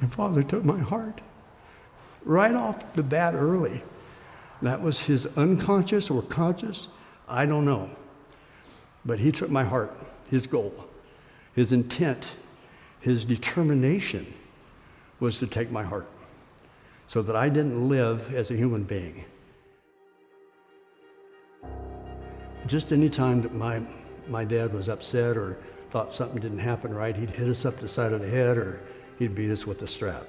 My father took my heart right off the bat early. That was his unconscious or conscious, I don't know. But he took my heart, his goal, his intent, his determination was to take my heart so that I didn't live as a human being. Just any time that my dad was upset or thought something didn't happen right, he'd hit us up the side of the head or he'd beat us with a strap.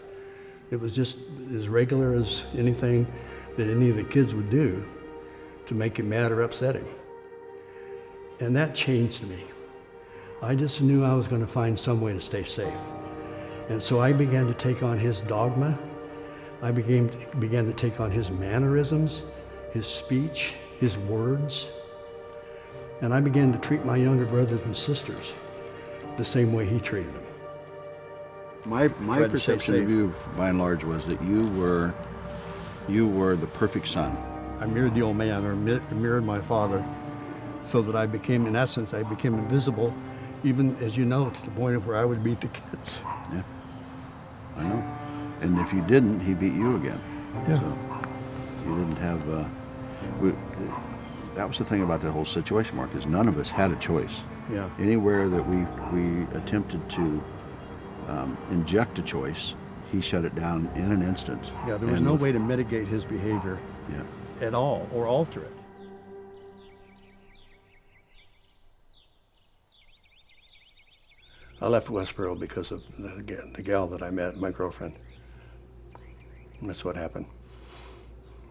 It was just as regular as anything that any of the kids would do to make him mad or upset him. And that changed me. I just knew I was going to find some way to stay safe. And so I began to take on his dogma. I began to take on his mannerisms, his speech, his words. And I began to treat my younger brothers and sisters the same way he treated them. My perception of you, by and large, was that you were the perfect son. I mirrored the old man, or mirrored my father, so that I became, in essence, I became invisible, even, as you know, to the point of where I would beat the kids. Yeah, I know. And if you didn't, he beat you again. Yeah. So you didn't have, that was the thing about the whole situation, Mark, is none of us had a choice. Yeah. Anywhere that we attempted to inject a choice, he shut it down in an instant. Yeah, there was no way to mitigate his behavior at all or alter it. I left Westboro because of the gal that I met, my girlfriend. And that's what happened.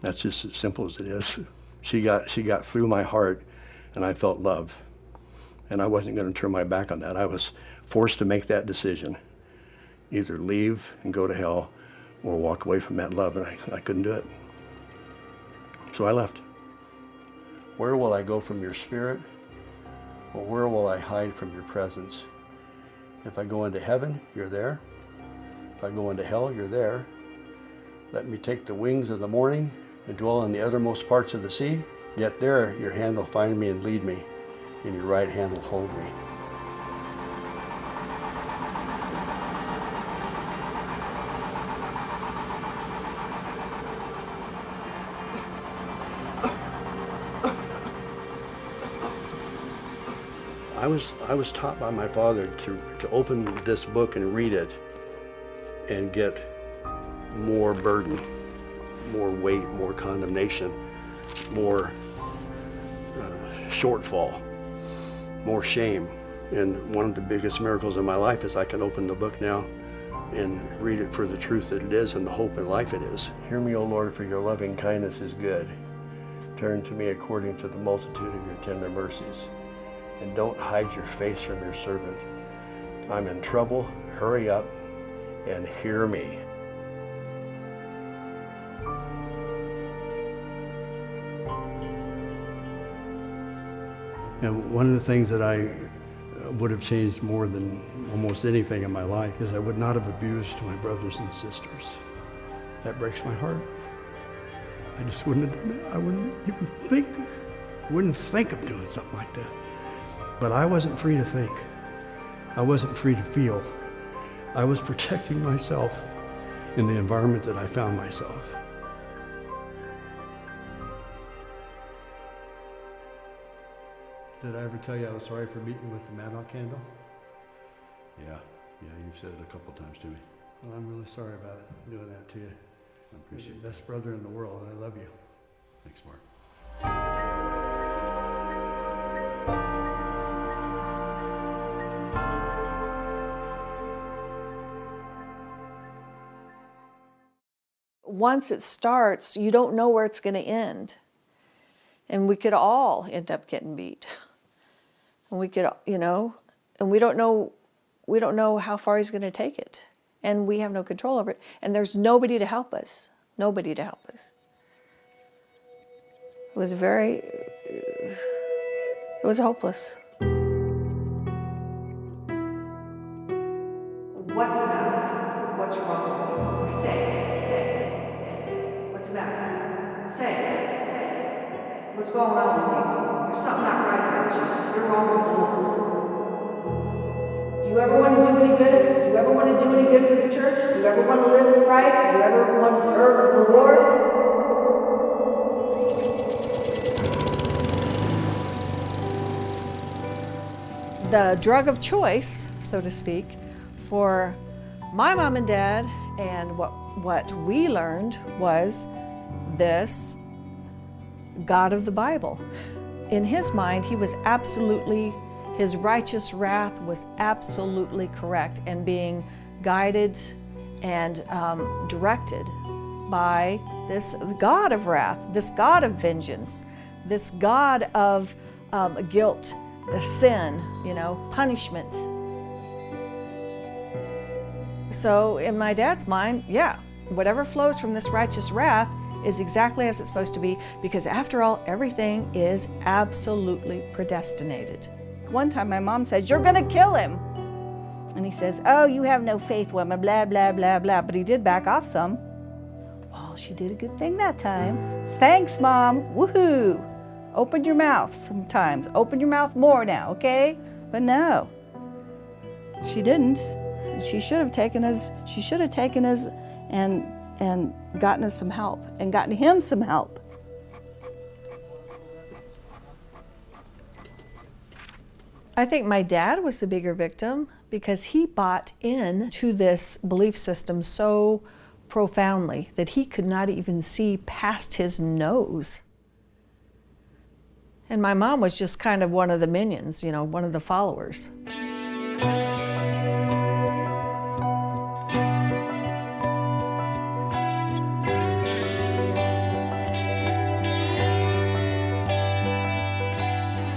That's just as simple as it is. She got through my heart, and I felt love. And I wasn't going to turn my back on that. I was forced to make that decision. Either leave and go to hell or walk away from that love, and I couldn't do it. So I left. Where will I go from your spirit? Or where will I hide from your presence? If I go into heaven, you're there. If I go into hell, you're there. Let me take the wings of the morning and dwell in the uttermost parts of the sea. Yet there your hand will find me and lead me, and your right hand will hold me. I was taught by my father to open this book and read it and get more burden, more weight, more condemnation, more shortfall, more shame. And one of the biggest miracles in my life is I can open the book now and read it for the truth that it is and the hope in life it is. Hear me, O Lord, for your loving kindness is good. Turn to me according to the multitude of your tender mercies. And don't hide your face from your servant. I'm in trouble, hurry up and hear me. And one of the things that I would have changed more than almost anything in my life is I would not have abused my brothers and sisters. That breaks my heart. I just wouldn't have done it. I wouldn't think of doing something like that. But I wasn't free to think. I wasn't free to feel. I was protecting myself in the environment that I found myself. Did I ever tell you I was sorry for beating with the Madoc candle? Yeah, you've said it a couple times to me. Well, I'm really sorry about doing that to you. I appreciate it. You're the best brother in the world, and I love you. Thanks, Mark. Once it starts, you don't know where it's going to end. And we could all end up getting beat. And we could, and we don't know how far he's going to take it. And we have no control over it. And there's nobody to help us. Nobody to help us. It was hopeless. What's the matter? What's wrong with you? Say. What's the matter? Say. What's going on with you? There's something not right about you. You're wrong with the Lord. Do you ever want to do any good? Do you ever want to do any good for the church? Do you ever want to live right? Do you ever want to serve the Lord? The drug of choice, so to speak, for my mom and dad, and what we learned was this God of the Bible. In his mind, his righteous wrath was absolutely correct, and being guided and directed by this God of wrath, this God of vengeance, this God of guilt, sin, punishment. So in my dad's mind, yeah, whatever flows from this righteous wrath is exactly as it's supposed to be, because after all, everything is absolutely predestinated. One time my mom says, "You're gonna kill him." And he says, "Oh, you have no faith, woman, blah, blah, blah, blah." But he did back off some. Well, she did a good thing that time. Thanks, Mom, woohoo. Open your mouth sometimes. Open your mouth more now, okay? But no, she didn't. She should have taken us and gotten us some help and gotten him some help. I think my dad was the bigger victim because he bought into this belief system so profoundly that he could not even see past his nose. And my mom was just kind of one of the minions, one of the followers.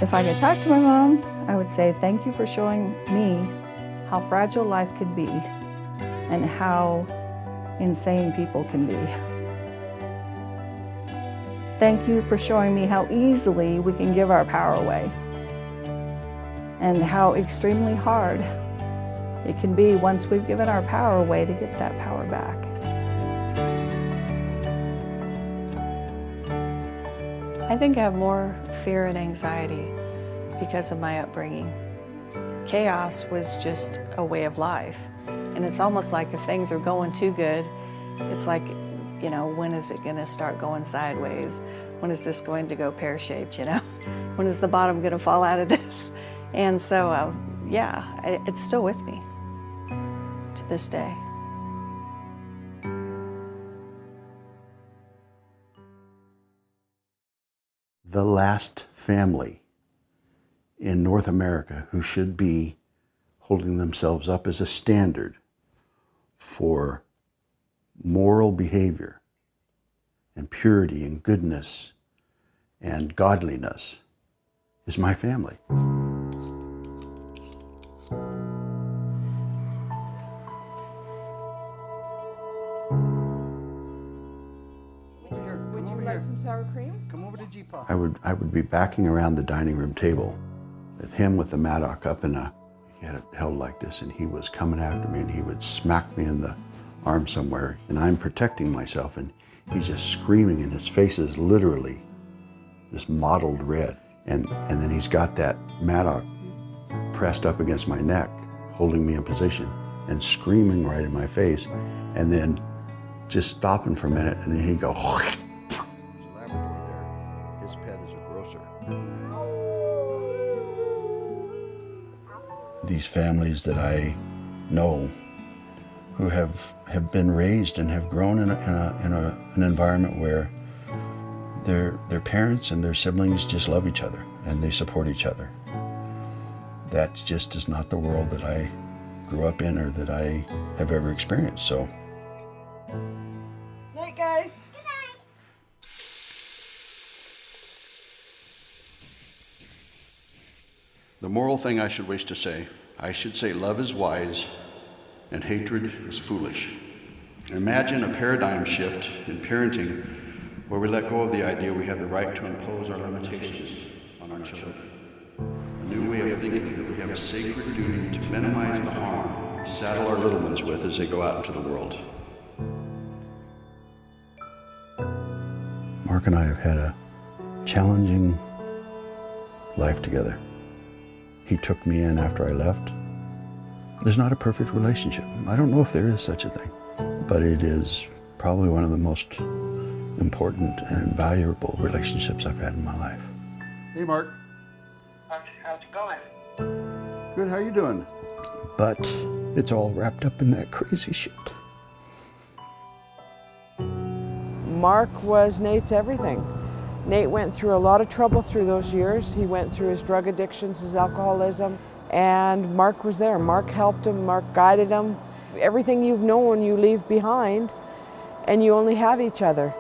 If I could talk to my mom, I would say, thank you for showing me how fragile life could be and how insane people can be. Thank you for showing me how easily we can give our power away and how extremely hard it can be once we've given our power away to get that power back. I think I have more fear and anxiety because of my upbringing. Chaos was just a way of life. And it's almost like if things are going too good, it's like, when is it going to start going sideways? When is this going to go pear-shaped, When is the bottom going to fall out of this? And so, it's still with me to this day. The last family in North America who should be holding themselves up as a standard for moral behavior and purity and goodness and godliness is my family. Would you like some sour cream? I would be backing around the dining room table with him with the mattock up he had it held like this, and he was coming after me, and he would smack me in the arm somewhere, and I'm protecting myself, and he's just screaming, and his face is literally this mottled red, and then he's got that mattock pressed up against my neck, holding me in position, and screaming right in my face, and then just stopping for a minute, and then he'd go, There's a Labrador there. His pet is a grocer. These families that I know who have been raised and have grown in an environment where their parents and their siblings just love each other and they support each other. That just is not the world that I grew up in or that I have ever experienced. So. Night, guys. The moral thing I should wish to say, I should say love is wise and hatred is foolish. Imagine a paradigm shift in parenting where we let go of the idea we have the right to impose our limitations on our children. A new way of thinking that we have a sacred duty to minimize the harm we saddle our little ones with as they go out into the world. Mark and I have had a challenging life together. He took me in after I left. There's not a perfect relationship. I don't know if there is such a thing. but it is probably one of the most important and valuable relationships I've had in my life. Hey, Mark. How's it going? Good, how you doing? But it's all wrapped up in that crazy shit. Mark was Nate's everything. Nate went through a lot of trouble through those years. He went through his drug addictions, his alcoholism, and Mark was there. Mark helped him, Mark guided him. Everything you've known, you leave behind, and you only have each other.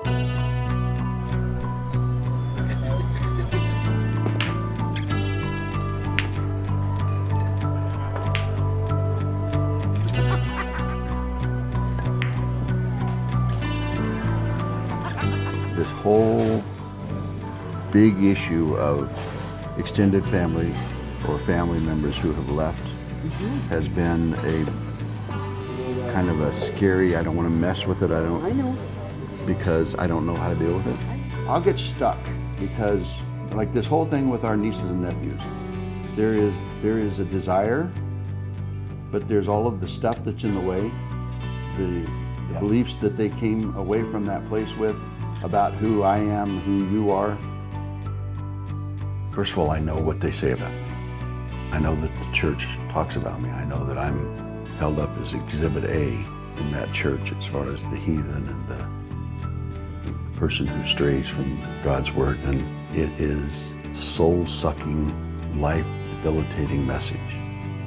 This whole big issue of extended family or family members who have left has been a kind of a scary, I don't want to mess with it, because I don't know how to deal with it. I'll get stuck because like this whole thing with our nieces and nephews, there is a desire, but there's all of the stuff that's in the way, the beliefs that they came away from that place with about who I am, who you are. First of all, I know what they say about me. I know that the church talks about me. I know that I'm held up as Exhibit A in that church as far as the heathen and the person who strays from God's word. And it is soul-sucking, life-debilitating message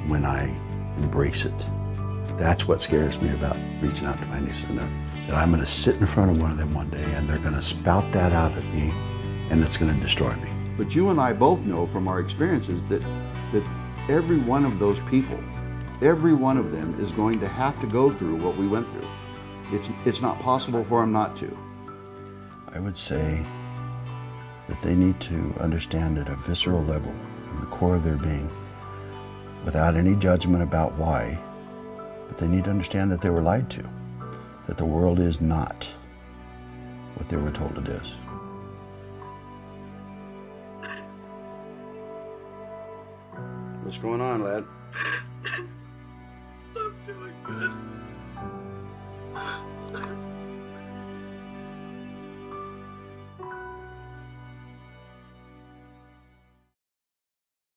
when I embrace it. That's what scares me about reaching out to my nieces and nephews. That I'm going to sit in front of one of them one day and they're going to spout that out at me and it's going to destroy me. But you and I both know from our experiences that every one of those people, every one of them is going to have to go through what we went through. It's not possible for them not to. I would say that they need to understand at a visceral level, in the core of their being, without any judgment about why, but they need to understand that they were lied to, that the world is not what they were told it is. What's going on, lad?